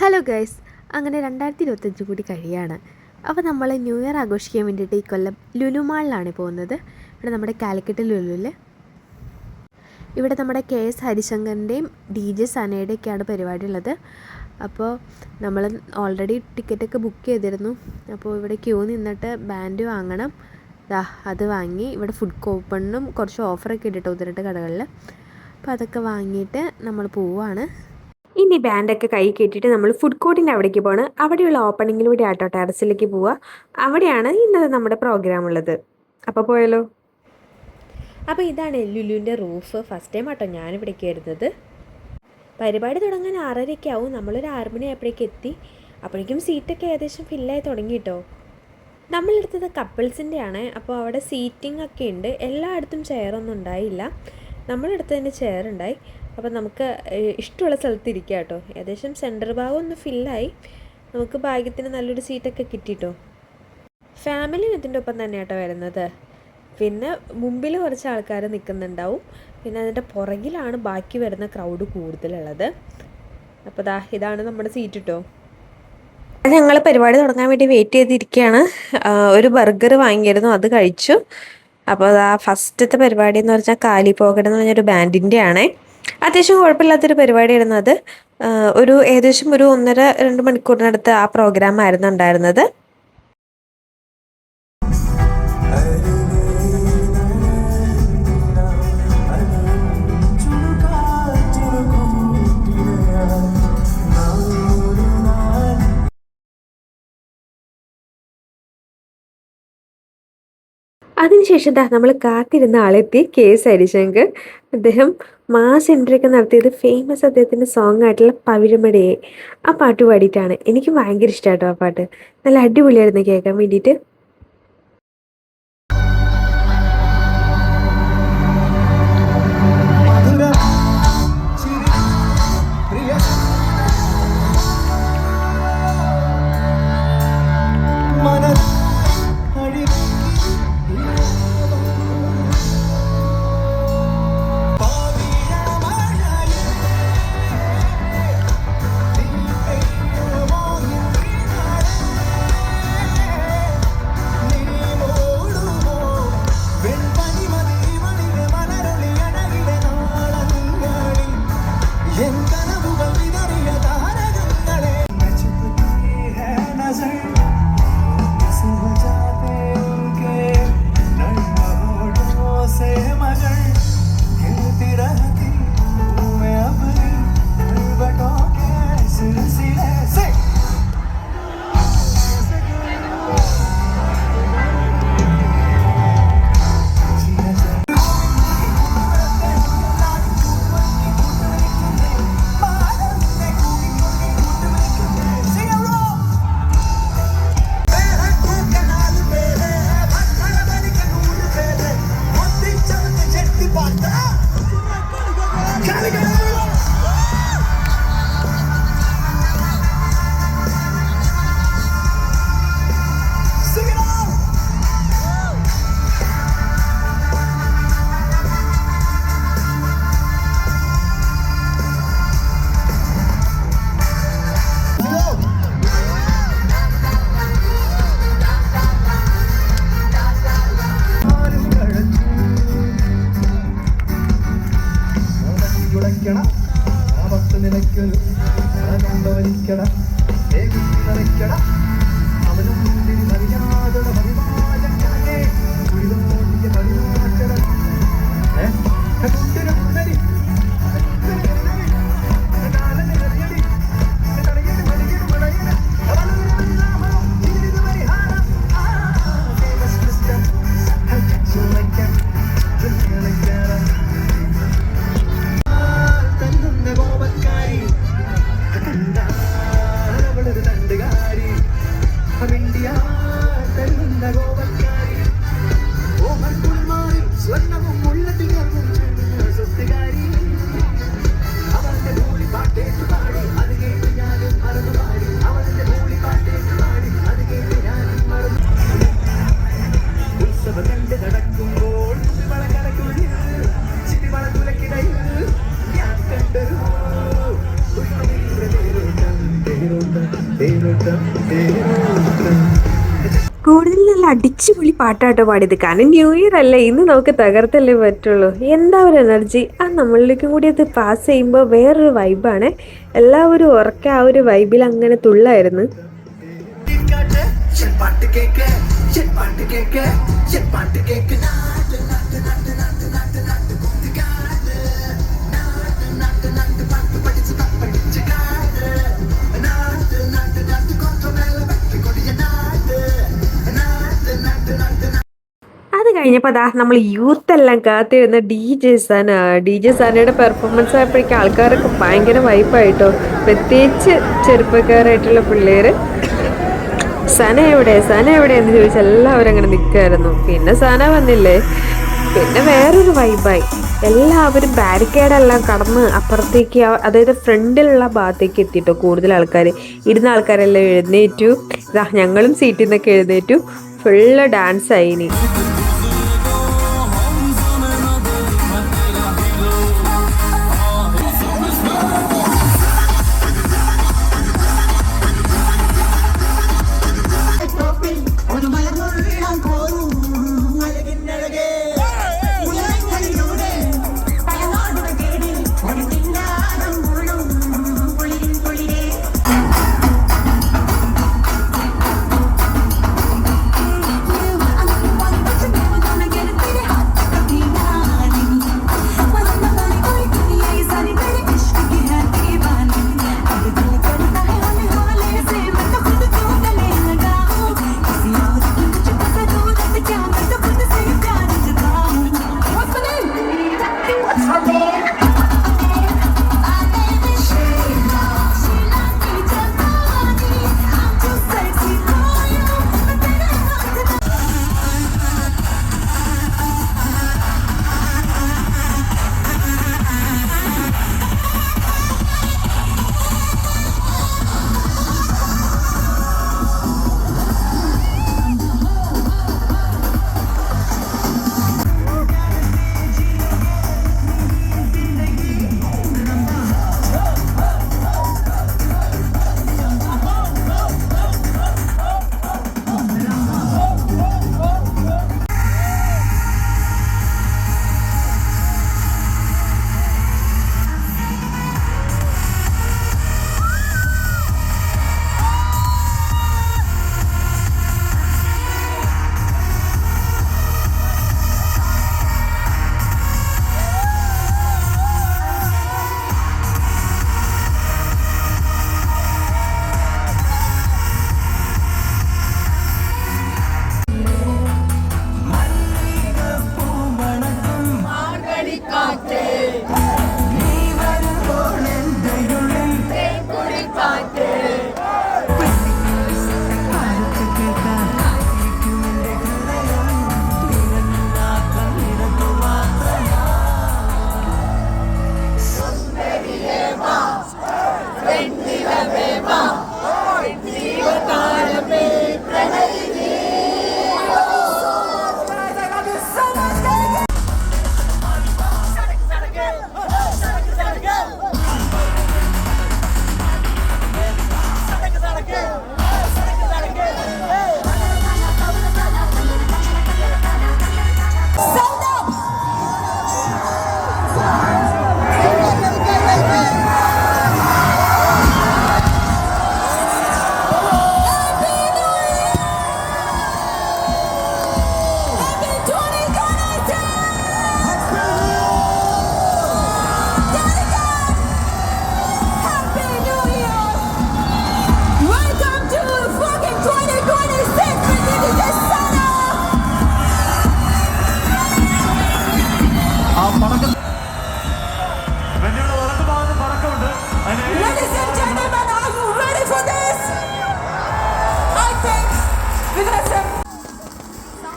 Hello guys, അങ്ങനെ 2025 കൂടി കഴിയാണ്. അപ്പോൾ നമ്മൾ ന്യൂ ഇയർ ആഘോഷിക്കാൻ വേണ്ടിയിട്ട് ഈ കൊല്ലം ലുലു മാളിലാണ് പോകുന്നത്. ഇവിടെ നമ്മുടെ കാലിക്കറ്റ് ലുലുവിൽ ഇവിടെ നമ്മുടെ KS ഹരിശങ്കറിൻ്റെയും DJ സനയുടെയൊക്കെയാണ് പരിപാടി ഉള്ളത്. അപ്പോൾ നമ്മൾ ഓൾറെഡി ടിക്കറ്റൊക്കെ ബുക്ക് ചെയ്തിരുന്നു. അപ്പോൾ ഇവിടെ ക്യൂ നിന്നിട്ട് ബാൻഡ് വാങ്ങണം. അത് വാങ്ങി. ഇവിടെ ഫുഡ് കൂപ്പണിനും കുറച്ച് ഓഫറൊക്കെ ഇട്ടിട്ട് 1-2 കടകളിൽ. അപ്പോൾ അതൊക്കെ വാങ്ങിയിട്ട് നമ്മൾ പോവുകയാണ്. ഇനി ബാൻഡൊക്കെ കൈ കെട്ടിയിട്ട് നമ്മൾ ഫുഡ് കോർട്ടിൻ്റെ അവിടേക്ക് പോകണം. അവിടെയുള്ള ഓപ്പണിങ്ങിലൂടെ ആട്ടോ ടെറസിലേക്ക് പോവുക. അവിടെയാണ് ഇന്നത്തെ നമ്മുടെ പ്രോഗ്രാം ഉള്ളത്. അപ്പോൾ പോയാലോ? അപ്പോൾ ഇതാണ് ലുലുവിൻ്റെ റൂഫ്. ഫസ്റ്റ് ടൈം ആട്ടോ ഞാനിവിടേക്ക് വരുന്നത്. പരിപാടി തുടങ്ങാൻ 6:30 ആവും. നമ്മളൊരു 6 മണിയായപ്പോഴേക്ക് എത്തി. അപ്പോഴേക്കും സീറ്റൊക്കെ ഏകദേശം ഫില്ലായി തുടങ്ങി കേട്ടോ. നമ്മളെടുത്തത് കപ്പിൾസിൻ്റെ ആണ്. അപ്പോൾ അവിടെ സീറ്റിംഗ് ഒക്കെ ഉണ്ട്. എല്ലായിടത്തും ചെയറൊന്നും ഉണ്ടായില്ല. നമ്മളെടുത്തതിന് ചെയർ ഉണ്ടായി. അപ്പോൾ നമുക്ക് ഇഷ്ടമുള്ള സ്ഥലത്ത് ഇരിക്കുക കേട്ടോ. ഏകദേശം സെൻറ്റർ ഭാഗം ഒന്ന് ഫില്ലായി. നമുക്ക് ഭാഗ്യത്തിന് നല്ലൊരു സീറ്റൊക്കെ കിട്ടിയിട്ടോ. ഫാമിലി ഇതിൻ്റെ ഒപ്പം തന്നെ കേട്ടോ വരുന്നത്. പിന്നെ മുമ്പിൽ കുറച്ച് ആൾക്കാർ നിൽക്കുന്നുണ്ടാവും. പിന്നെ അതിൻ്റെ പുറകിലാണ് ബാക്കി വരുന്ന ക്രൗഡ് കൂടുതലുള്ളത്. അപ്പോൾ ഇതാണ് നമ്മുടെ സീറ്റ് കേട്ടോ. ഞങ്ങൾ പരിപാടി തുടങ്ങാൻ വേണ്ടി വെയിറ്റ് ചെയ്തിരിക്കുകയാണ്. ഒരു ബർഗർ വാങ്ങിയിരുന്നു, അത് കഴിച്ചു. അപ്പോൾ ഫസ്റ്റത്തെ പരിപാടി എന്ന് പറഞ്ഞാൽ കാലി പോകണം എന്ന് പറഞ്ഞൊരു ബാൻഡിൻ്റെ ആണേ. അത്യാവശ്യം കുഴപ്പമില്ലാത്തൊരു പരിപാടിയായിരുന്നു അത്. ഏകദേശം ഒരു 1.5-2 മണിക്കൂറിനടുത്ത് ആ പ്രോഗ്രാമായിരുന്നു ഉണ്ടായിരുന്നത്. അതിനുശേഷം നമ്മൾ കാത്തിരുന്ന ആളെത്തി, KS ഹരിശങ്കർ. അദ്ദേഹം മാസ് എൻട്രിയൊക്കെ നടത്തിയത് ഫേമസ് അദ്ദേഹത്തിൻ്റെ സോങ് ആയിട്ടുള്ള പവിഴമടയെ ആ പാട്ട് പാടിയിട്ടാണ്. എനിക്ക് ഭയങ്കര ഇഷ്ടമായിട്ടോ ആ പാട്ട്. നല്ല അടിപൊളിയായിരുന്നു കേൾക്കാൻ വേണ്ടിയിട്ട്. കൂടുതൽ നല്ല അടിച്ചുപൊളി പാട്ടാട്ടോ പാടിയത്. കാരണം ന്യൂ ഇയർ അല്ലേ, ഇന്ന് നമുക്ക് തകർത്തല്ലേ പറ്റുള്ളൂ. എന്താ ഒരു എനർജി ആ നമ്മളിലേക്കും കൂടി അത് പാസ് ചെയ്യുമ്പോൾ വേറൊരു വൈബാണ്. എല്ലാവരും ഉറക്ക ആ ഒരു വൈബിൽ അങ്ങനെ തുള്ളായിരുന്നു. അത് കഴിഞ്ഞപ്പോൾ അതാ നമ്മൾ യൂത്ത് എല്ലാം കാത്തിരുന്ന ഡി ജെ സാനയുടെ പെർഫോമൻസ് ആയപ്പോഴേക്കും ആൾക്കാരൊക്കെ ഭയങ്കര വൈബായിട്ടോ. പ്രത്യേകിച്ച് ചെറുപ്പക്കാരായിട്ടുള്ള പിള്ളേർ സന എവിടെ എന്ന് ചോദിച്ചാൽ എല്ലാവരും അങ്ങനെ നിൽക്കുമായിരുന്നു. പിന്നെ സന വന്നില്ലേ, പിന്നെ വേറൊരു വൈബായി. എല്ലാവരും ബാരിക്കേഡെല്ലാം കടന്ന് അപ്പുറത്തേക്ക്, അതായത് ഫ്രണ്ടിലുള്ള ഭാഗത്തേക്ക് എത്തിയിട്ടോ. കൂടുതൽ ആൾക്കാർ, ഇരുന്ന ആൾക്കാരെല്ലാം എഴുന്നേറ്റു. ഞങ്ങളും സീറ്റിൽ നിന്നൊക്കെ എഴുന്നേറ്റു. ഫുള്ള് ഡാൻസ് ആയിനി.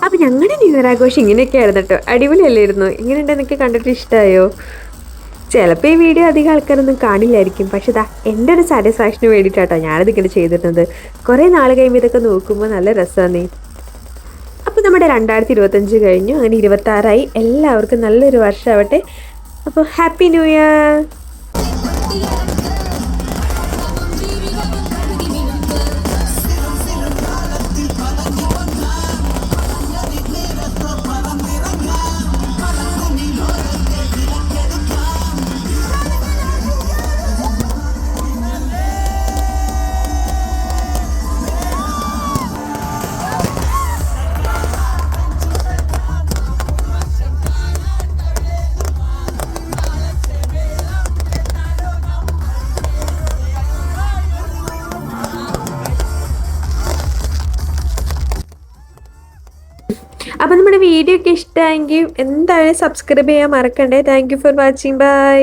അപ്പോൾ ഞങ്ങളുടെ ന്യൂ ഇയർ ആഘോഷം ഇങ്ങനെയൊക്കെ ആയിരുന്നു കേട്ടോ. അടിപൊളിയല്ലായിരുന്നു? എങ്ങനെയുണ്ട്, എനിക്ക് കണ്ടിട്ട് ഇഷ്ടമായോ? ചിലപ്പോൾ ഈ വീഡിയോ അധികം ആൾക്കാരൊന്നും കാണില്ലായിരിക്കും, പക്ഷെ ഇതാ എൻ്റെ ഒരു സാറ്റിസ്ഫാക്ഷന് വേണ്ടിയിട്ടാട്ടോ ഞാനത് ഇങ്ങനെ ചെയ്തിരുന്നത്. കുറേ നാൾ കഴിയുമ്പോൾ ഇതൊക്കെ നോക്കുമ്പോൾ നല്ല രസമാണ്. അപ്പോൾ നമ്മുടെ 2025 കഴിഞ്ഞു, അങ്ങനെ 26 എല്ലാവർക്കും നല്ലൊരു വർഷമാവട്ടെ. അപ്പോൾ ഹാപ്പി ന്യൂ ഇയർ. അപ്പോൾ നമ്മുടെ വീഡിയോ ഒക്കെ ഇഷ്ടമായെങ്കിൽ എന്തായാലും സബ്സ്ക്രൈബ് ചെയ്യാൻ മറക്കണ്ടേ. Thank you for watching. By.